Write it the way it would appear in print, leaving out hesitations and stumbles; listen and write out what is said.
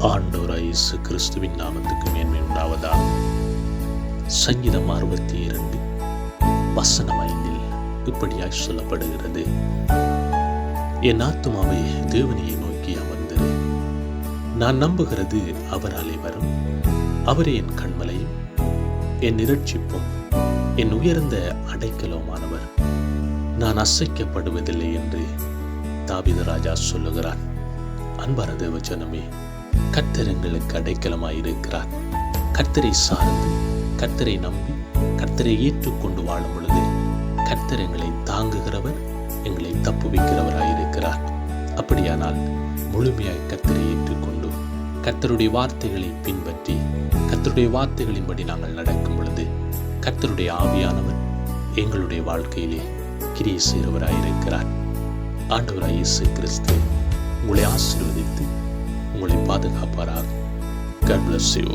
ஆண்டவராய் இயேசு கிறிஸ்துவின் நாமத்துக்கு மேன்மை உண்டாவதாக. சங்கீதம் 62 வசனம் 5 இப்படியாய் சொல்லப்படுகிறது, என் ஆத்துமாவை தேவனையை நோக்கி அமர்ந்திரு. நான் நம்புகிறது அவராலே வரும். அவரே என் கண்மலையும் என் இரட்சிப்பும் என் உயர்ந்த அடைக்கலமானவர். நான் அசைக்கப்படுவதில்லை என்று தாவீது ராஜா சொல்லுகிறான். அன்பான தேவஜனமே, கர்த்தர் எங்களுக்கு அடைக்கலமாயிருக்கிறார். கர்த்தரை சார்ந்து, கர்த்தரை நம்பி, கர்த்தரை ஏற்றுக்கொண்டு வாழும் பொழுது கர்த்தர் எங்களை தாங்குகிறவர், எங்களை தப்புவிக்கிறவராயிருக்கிறார். அப்படியானால் முழுமையாய் கர்த்தரை ஏற்றுக்கொண்டு கர்த்தருடைய வார்த்தைகளை பின்பற்றி கர்த்தருடைய வார்த்தைகளின்படி நாங்கள் நடக்கும் பொழுது கர்த்தருடைய ஆவியானவர் எங்களுடைய வாழ்க்கையிலே கிரியை செய்கிறவராயிருக்கிறார். ஆண்டவராய் இயேசு கிறிஸ்து உங்களை ஆசீர்வதித்து உங்களை பாதுகாப்பாராக. God bless you.